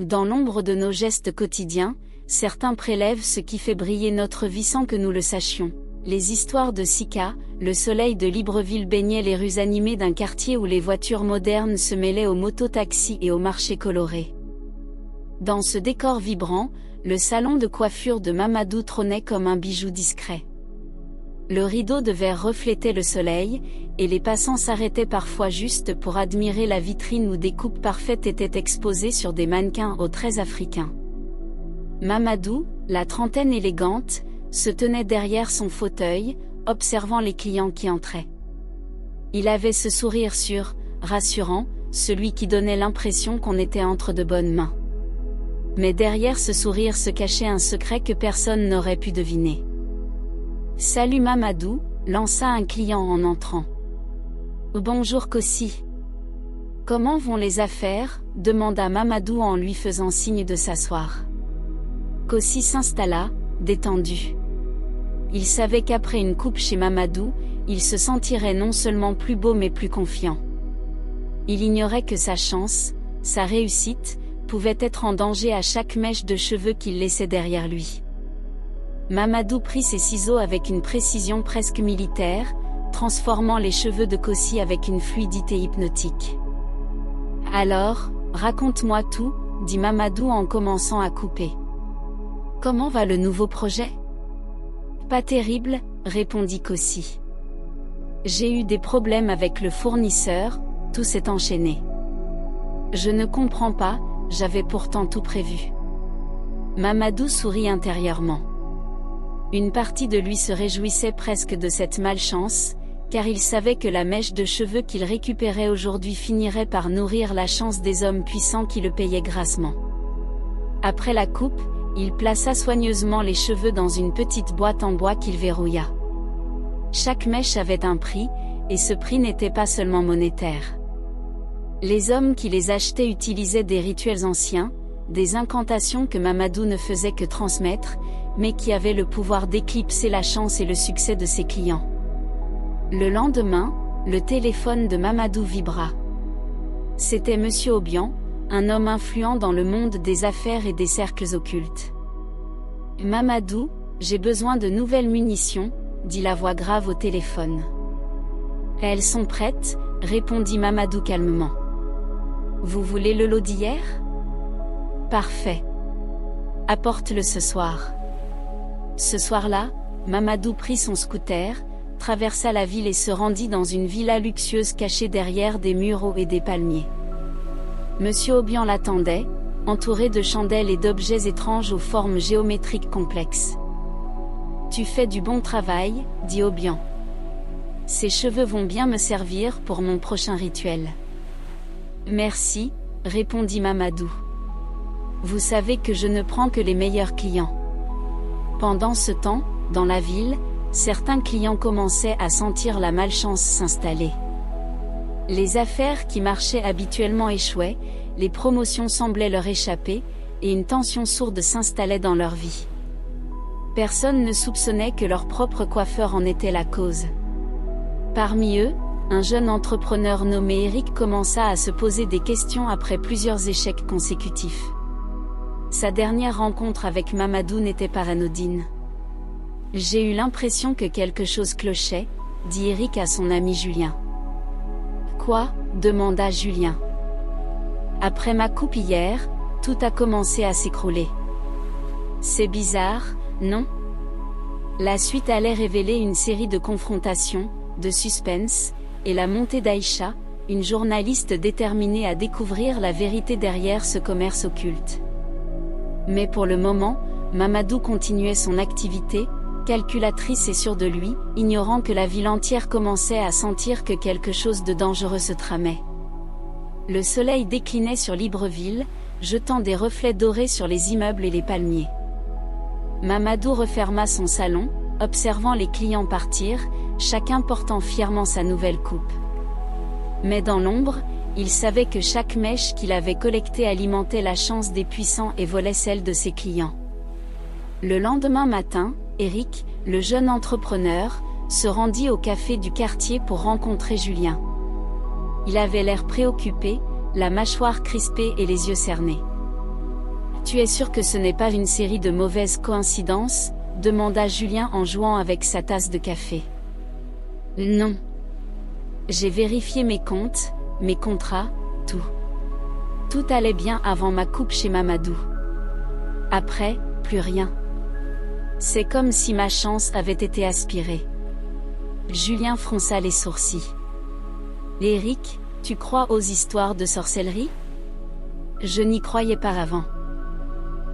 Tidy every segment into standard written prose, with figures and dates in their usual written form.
Dans l'ombre de nos gestes quotidiens, certains prélèvent ce qui fait briller notre vie sans que nous le sachions. Les histoires de Sika, le soleil de Libreville baignait les rues animées d'un quartier où les voitures modernes se mêlaient aux mototaxis et aux marchés colorés. Dans ce décor vibrant, le salon de coiffure de Mamadou trônait comme un bijou discret. Le rideau de verre reflétait le soleil, et les passants s'arrêtaient parfois juste pour admirer la vitrine où des coupes parfaites étaient exposées sur des mannequins aux traits africains. Mamadou, la trentaine élégante, se tenait derrière son fauteuil, observant les clients qui entraient. Il avait ce sourire sûr, rassurant, celui qui donnait l'impression qu'on était entre de bonnes mains. Mais derrière ce sourire se cachait un secret que personne n'aurait pu deviner. « Salut Mamadou », lança un client en entrant. « Bonjour Kossi. »« Comment vont les affaires ?» demanda Mamadou en lui faisant signe de s'asseoir. Kossi s'installa, détendu. Il savait qu'après une coupe chez Mamadou, il se sentirait non seulement plus beau mais plus confiant. Il ignorait que sa chance, sa réussite, pouvait être en danger à chaque mèche de cheveux qu'il laissait derrière lui. Mamadou prit ses ciseaux avec une précision presque militaire, transformant les cheveux de Kossi avec une fluidité hypnotique. « Alors, raconte-moi tout », dit Mamadou en commençant à couper. « Comment va le nouveau projet ?»« Pas terrible », répondit Kossi. « J'ai eu des problèmes avec le fournisseur, tout s'est enchaîné. Je ne comprends pas, j'avais pourtant tout prévu. » Mamadou sourit intérieurement. Une partie de lui se réjouissait presque de cette malchance, car il savait que la mèche de cheveux qu'il récupérait aujourd'hui finirait par nourrir la chance des hommes puissants qui le payaient grassement. Après la coupe, il plaça soigneusement les cheveux dans une petite boîte en bois qu'il verrouilla. Chaque mèche avait un prix, et ce prix n'était pas seulement monétaire. Les hommes qui les achetaient utilisaient des rituels anciens, des incantations que Mamadou ne faisait que transmettre, mais qui avaient le pouvoir d'éclipser la chance et le succès de ses clients. Le lendemain, le téléphone de Mamadou vibra. C'était Monsieur Obian, un homme influent dans le monde des affaires et des cercles occultes. « Mamadou, j'ai besoin de nouvelles munitions », dit la voix grave au téléphone. « Elles sont prêtes », répondit Mamadou calmement. « Vous voulez le lot d'hier ? Parfait. Apporte-le ce soir. » Ce soir-là, Mamadou prit son scooter, traversa la ville et se rendit dans une villa luxueuse cachée derrière des murs hauts et des palmiers. Monsieur Obian l'attendait, entouré de chandelles et d'objets étranges aux formes géométriques complexes. « Tu fais du bon travail, » dit Obian. « Ces cheveux vont bien me servir pour mon prochain rituel. »« Merci, » répondit Mamadou. « Vous savez que je ne prends que les meilleurs clients. » Pendant ce temps, dans la ville, certains clients commençaient à sentir la malchance s'installer. Les affaires qui marchaient habituellement échouaient, les promotions semblaient leur échapper, et une tension sourde s'installait dans leur vie. Personne ne soupçonnait que leur propre coiffeur en était la cause. Parmi eux, un jeune entrepreneur nommé Eric commença à se poser des questions après plusieurs échecs consécutifs. Sa dernière rencontre avec Mamadou n'était pas anodine. « J'ai eu l'impression que quelque chose clochait », dit Eric à son ami Julien. « Quoi ?» demanda Julien. « Après ma coupe hier, tout a commencé à s'écrouler. »« C'est bizarre, non ?» La suite allait révéler une série de confrontations, de suspense, et la montée d'Aïcha, une journaliste déterminée à découvrir la vérité derrière ce commerce occulte. Mais pour le moment, Mamadou continuait son activité, calculatrice et sûre de lui, ignorant que la ville entière commençait à sentir que quelque chose de dangereux se tramait. Le soleil déclinait sur Libreville, jetant des reflets dorés sur les immeubles et les palmiers. Mamadou referma son salon, observant les clients partir, chacun portant fièrement sa nouvelle coupe. Mais dans l'ombre, il savait que chaque mèche qu'il avait collectée alimentait la chance des puissants et volait celle de ses clients. Le lendemain matin, Eric, le jeune entrepreneur, se rendit au café du quartier pour rencontrer Julien. Il avait l'air préoccupé, la mâchoire crispée et les yeux cernés. Tu es sûr que ce n'est pas une série de mauvaises coïncidences ? Demanda Julien en jouant avec sa tasse de café. Non. J'ai vérifié mes comptes, mes contrats, tout. Tout allait bien avant ma coupe chez Mamadou. Après, plus rien. C'est comme si ma chance avait été aspirée. Julien fronça les sourcils. Éric, tu crois aux histoires de sorcellerie ? Je n'y croyais pas avant.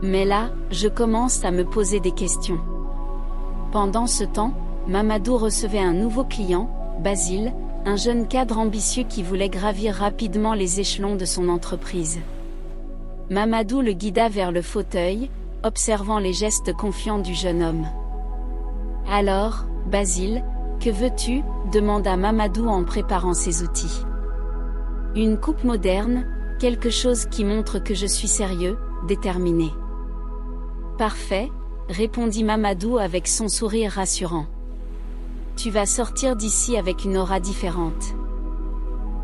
Mais là, je commence à me poser des questions. Pendant ce temps, Mamadou recevait un nouveau client, Basile, un jeune cadre ambitieux qui voulait gravir rapidement les échelons de son entreprise. Mamadou le guida vers le fauteuil, observant les gestes confiants du jeune homme. « Alors, Basile, que veux-tu » demanda Mamadou en préparant ses outils. « Une coupe moderne, quelque chose qui montre que je suis sérieux, déterminé. » « Parfait, » répondit Mamadou avec son sourire rassurant. « Tu vas sortir d'ici avec une aura différente. »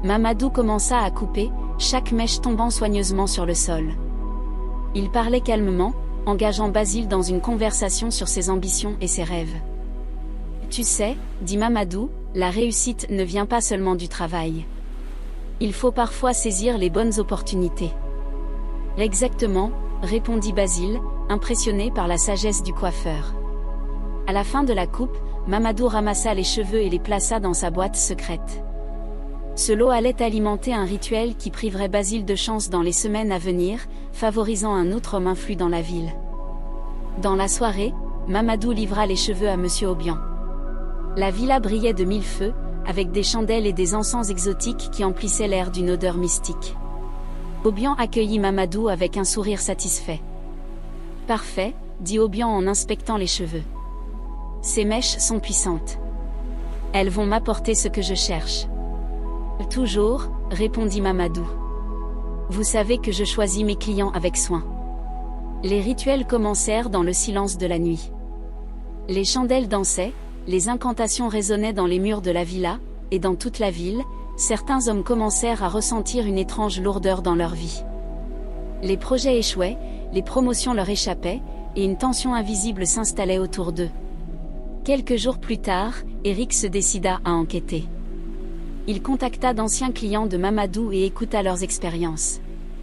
Mamadou commença à couper, chaque mèche tombant soigneusement sur le sol. Il parlait calmement, engageant Basile dans une conversation sur ses ambitions et ses rêves. « Tu sais, » dit Mamadou, « la réussite ne vient pas seulement du travail. Il faut parfois saisir les bonnes opportunités. » « Exactement, » répondit Basile, impressionné par la sagesse du coiffeur. À la fin de la coupe, Mamadou ramassa les cheveux et les plaça dans sa boîte secrète. Ce lot allait alimenter un rituel qui priverait Basile de chance dans les semaines à venir, favorisant un autre homme influent dans la ville. Dans la soirée, Mamadou livra les cheveux à Monsieur Aubian. La villa brillait de mille feux, avec des chandelles et des encens exotiques qui emplissaient l'air d'une odeur mystique. Aubian accueillit Mamadou avec un sourire satisfait. « Parfait, » dit Aubian en inspectant les cheveux. « Ces mèches sont puissantes. Elles vont m'apporter ce que je cherche. »« Toujours, » répondit Mamadou. « Vous savez que je choisis mes clients avec soin. » Les rituels commencèrent dans le silence de la nuit. Les chandelles dansaient, les incantations résonnaient dans les murs de la villa, et dans toute la ville, certains hommes commencèrent à ressentir une étrange lourdeur dans leur vie. Les projets échouaient, les promotions leur échappaient, et une tension invisible s'installait autour d'eux. Quelques jours plus tard, Éric se décida à enquêter. Il contacta d'anciens clients de Mamadou et écouta leurs expériences.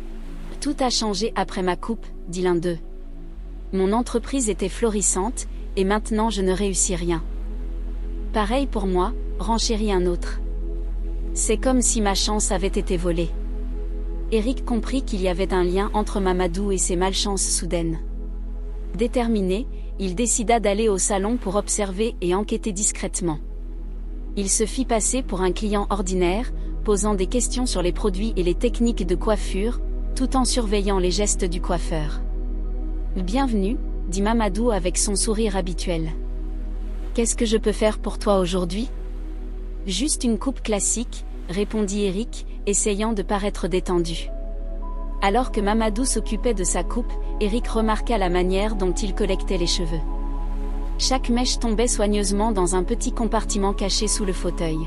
« Tout a changé après ma coupe », dit l'un d'eux. « Mon entreprise était florissante, et maintenant je ne réussis rien. »« Pareil pour moi », renchérit un autre. « C'est comme si ma chance avait été volée. » Éric comprit qu'il y avait un lien entre Mamadou et ses malchances soudaines. Déterminé, il décida d'aller au salon pour observer et enquêter discrètement. Il se fit passer pour un client ordinaire, posant des questions sur les produits et les techniques de coiffure, tout en surveillant les gestes du coiffeur. « Bienvenue, » dit Mamadou avec son sourire habituel. « Qu'est-ce que je peux faire pour toi aujourd'hui ? » « Juste une coupe classique, » répondit Éric, essayant de paraître détendu. Alors que Mamadou s'occupait de sa coupe, Éric remarqua la manière dont il collectait les cheveux. Chaque mèche tombait soigneusement dans un petit compartiment caché sous le fauteuil.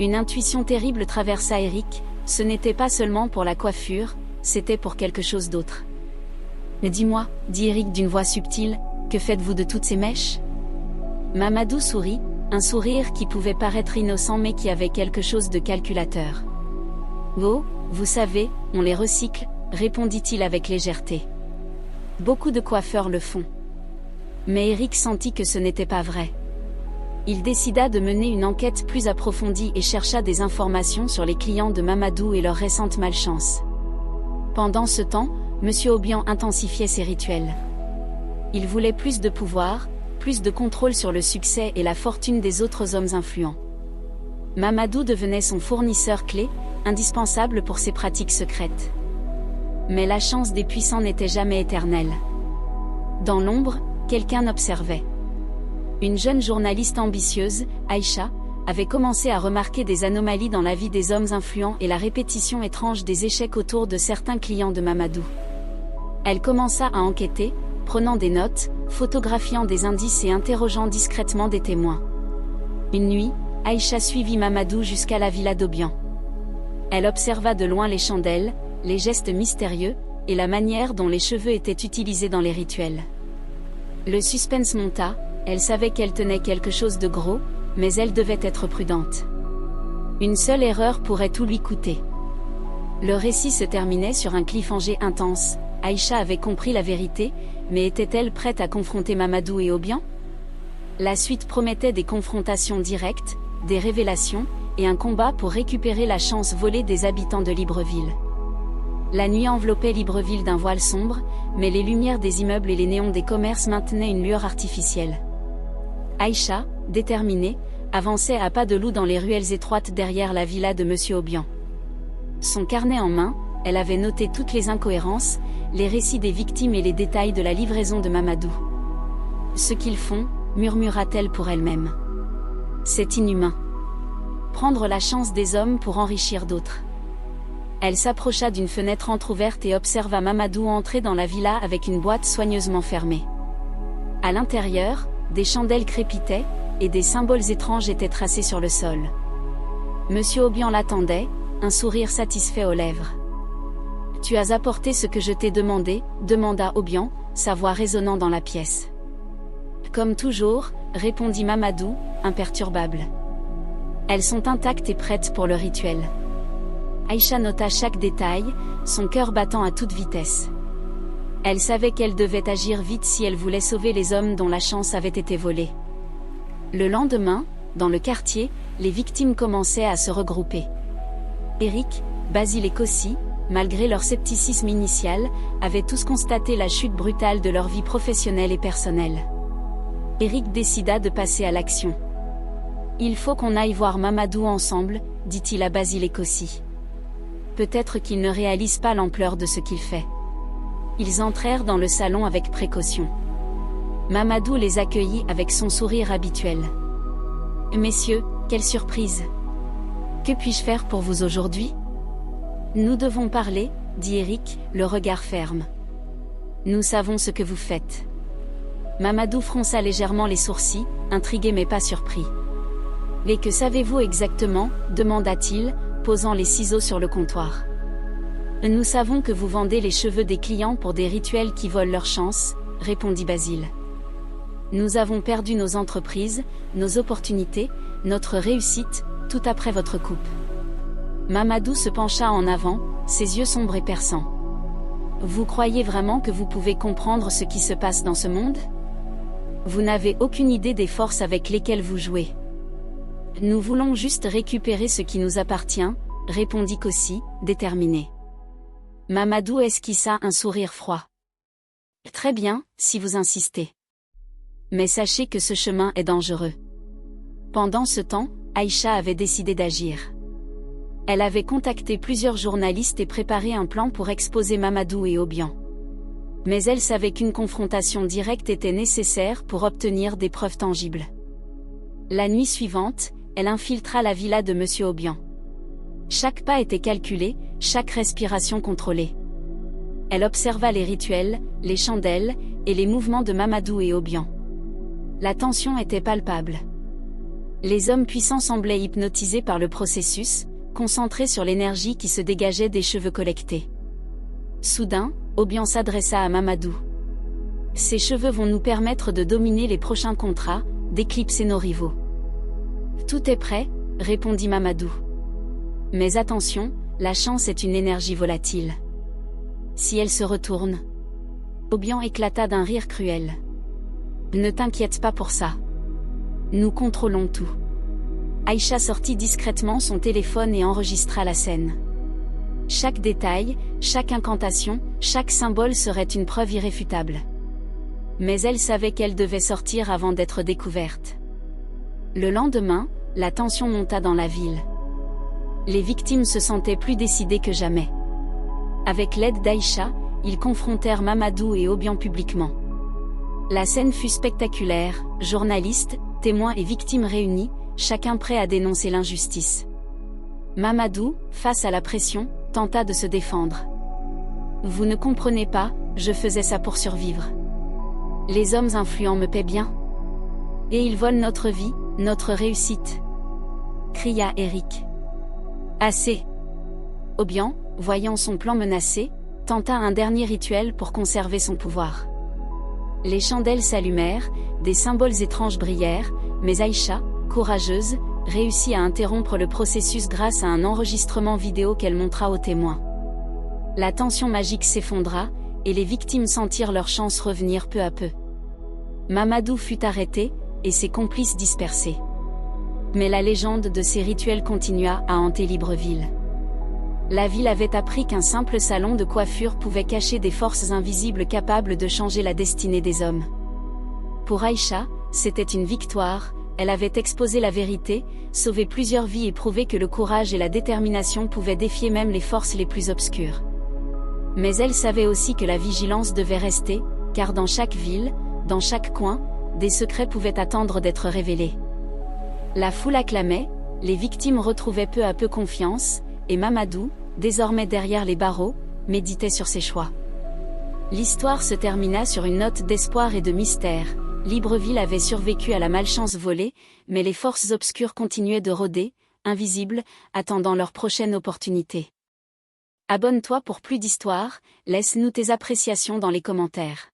Une intuition terrible traversa Éric, ce n'était pas seulement pour la coiffure, c'était pour quelque chose d'autre. « Mais dis-moi, » dit Éric d'une voix subtile, « que faites-vous de toutes ces mèches ?» Mamadou sourit, un sourire qui pouvait paraître innocent mais qui avait quelque chose de calculateur. « Oh, vous savez, on les recycle, » répondit-il avec légèreté. « Beaucoup de coiffeurs le font. » Mais Éric sentit que ce n'était pas vrai. Il décida de mener une enquête plus approfondie et chercha des informations sur les clients de Mamadou et leurs récentes malchances. Pendant ce temps, Monsieur Aubian intensifiait ses rituels. Il voulait plus de pouvoir, plus de contrôle sur le succès et la fortune des autres hommes influents. Mamadou devenait son fournisseur clé, indispensable pour ses pratiques secrètes. Mais la chance des puissants n'était jamais éternelle. Dans l'ombre, quelqu'un observait. Une jeune journaliste ambitieuse, Aïcha, avait commencé à remarquer des anomalies dans la vie des hommes influents et la répétition étrange des échecs autour de certains clients de Mamadou. Elle commença à enquêter, prenant des notes, photographiant des indices et interrogeant discrètement des témoins. Une nuit, Aïcha suivit Mamadou jusqu'à la villa d'Aubian. Elle observa de loin les chandelles, les gestes mystérieux, et la manière dont les cheveux étaient utilisés dans les rituels. Le suspense monta, elle savait qu'elle tenait quelque chose de gros, mais elle devait être prudente. Une seule erreur pourrait tout lui coûter. Le récit se terminait sur un cliffhanger intense. Aïcha avait compris la vérité, mais était-elle prête à confronter Mamadou et Obian? La suite promettait des confrontations directes, des révélations, et un combat pour récupérer la chance volée des habitants de Libreville. La nuit enveloppait Libreville d'un voile sombre, mais les lumières des immeubles et les néons des commerces maintenaient une lueur artificielle. Aïcha, déterminée, avançait à pas de loup dans les ruelles étroites derrière la villa de Monsieur Obian. Son carnet en main, elle avait noté toutes les incohérences, les récits des victimes et les détails de la livraison de Mamadou. « Ce qu'ils font, murmura-t-elle pour elle-même. C'est inhumain. Prendre la chance des hommes pour enrichir d'autres. » Elle s'approcha d'une fenêtre entrouverte et observa Mamadou entrer dans la villa avec une boîte soigneusement fermée. À l'intérieur, des chandelles crépitaient, et des symboles étranges étaient tracés sur le sol. Monsieur Obian l'attendait, un sourire satisfait aux lèvres. « Tu as apporté ce que je t'ai demandé ?» demanda Obian, sa voix résonnant dans la pièce. « Comme toujours » répondit Mamadou, imperturbable. « Elles sont intactes et prêtes pour le rituel. » Aïcha nota chaque détail, son cœur battant à toute vitesse. Elle savait qu'elle devait agir vite si elle voulait sauver les hommes dont la chance avait été volée. Le lendemain, dans le quartier, les victimes commençaient à se regrouper. Eric, Basile et Kossi, malgré leur scepticisme initial, avaient tous constaté la chute brutale de leur vie professionnelle et personnelle. Eric décida de passer à l'action. « Il faut qu'on aille voir Mamadou ensemble », dit-il à Basile et Kossi. Peut-être qu'il ne réalise pas l'ampleur de ce qu'il fait. Ils entrèrent dans le salon avec précaution. Mamadou les accueillit avec son sourire habituel. « Messieurs, quelle surprise! Que puis-je faire pour vous aujourd'hui ? » « Nous devons parler, » dit Eric, le regard ferme. « Nous savons ce que vous faites. » Mamadou fronça légèrement les sourcils, intrigué mais pas surpris. « Et que savez-vous exactement ?» demanda-t-il, posant les ciseaux sur le comptoir. « Nous savons que vous vendez les cheveux des clients pour des rituels qui volent leur chance, » répondit Basile. « Nous avons perdu nos entreprises, nos opportunités, notre réussite, tout après votre coupe. » Mamadou se pencha en avant, ses yeux sombres et perçants. « Vous croyez vraiment que vous pouvez comprendre ce qui se passe dans ce monde ? Vous n'avez aucune idée des forces avec lesquelles vous jouez. » « Nous voulons juste récupérer ce qui nous appartient, » répondit Kossi, déterminé. Mamadou esquissa un sourire froid. « Très bien, si vous insistez. Mais sachez que ce chemin est dangereux. » Pendant ce temps, Aïcha avait décidé d'agir. Elle avait contacté plusieurs journalistes et préparé un plan pour exposer Mamadou et Obian. Mais elle savait qu'une confrontation directe était nécessaire pour obtenir des preuves tangibles. La nuit suivante, elle infiltra la villa de Monsieur Obian. Chaque pas était calculé, chaque respiration contrôlée. Elle observa les rituels, les chandelles, et les mouvements de Mamadou et Obian. La tension était palpable. Les hommes puissants semblaient hypnotisés par le processus, concentrés sur l'énergie qui se dégageait des cheveux collectés. Soudain, Obian s'adressa à Mamadou. « Ces cheveux vont nous permettre de dominer les prochains contrats, d'éclipser nos rivaux. » « Tout est prêt, » répondit Mamadou. « Mais attention, la chance est une énergie volatile. Si elle se retourne... » Obian éclata d'un rire cruel. « Ne t'inquiète pas pour ça. Nous contrôlons tout. » Aïcha sortit discrètement son téléphone et enregistra la scène. Chaque détail, chaque incantation, chaque symbole serait une preuve irréfutable. Mais elle savait qu'elle devait sortir avant d'être découverte. Le lendemain, la tension monta dans la ville. Les victimes se sentaient plus décidées que jamais. Avec l'aide d'Aïcha, ils confrontèrent Mamadou et Obian publiquement. La scène fut spectaculaire, journalistes, témoins et victimes réunis, chacun prêt à dénoncer l'injustice. Mamadou, face à la pression, tenta de se défendre. « Vous ne comprenez pas, je faisais ça pour survivre. Les hommes influents me paient bien. Et ils volent notre vie, notre réussite. » cria Eric. « Assez !» Obian, voyant son plan menacé, tenta un dernier rituel pour conserver son pouvoir. Les chandelles s'allumèrent, des symboles étranges brillèrent, mais Aïcha, courageuse, réussit à interrompre le processus grâce à un enregistrement vidéo qu'elle montra aux témoins. La tension magique s'effondra, et les victimes sentirent leur chance revenir peu à peu. Mamadou fut arrêté, et ses complices dispersés. Mais la légende de ces rituels continua à hanter Libreville. La ville avait appris qu'un simple salon de coiffure pouvait cacher des forces invisibles capables de changer la destinée des hommes. Pour Aïcha, c'était une victoire, elle avait exposé la vérité, sauvé plusieurs vies et prouvé que le courage et la détermination pouvaient défier même les forces les plus obscures. Mais elle savait aussi que la vigilance devait rester, car dans chaque ville, dans chaque coin, des secrets pouvaient attendre d'être révélés. La foule acclamait, les victimes retrouvaient peu à peu confiance, et Mamadou, désormais derrière les barreaux, méditait sur ses choix. L'histoire se termina sur une note d'espoir et de mystère. Libreville avait survécu à la malchance volée, mais les forces obscures continuaient de rôder, invisibles, attendant leur prochaine opportunité. Abonne-toi pour plus d'histoires, laisse-nous tes appréciations dans les commentaires.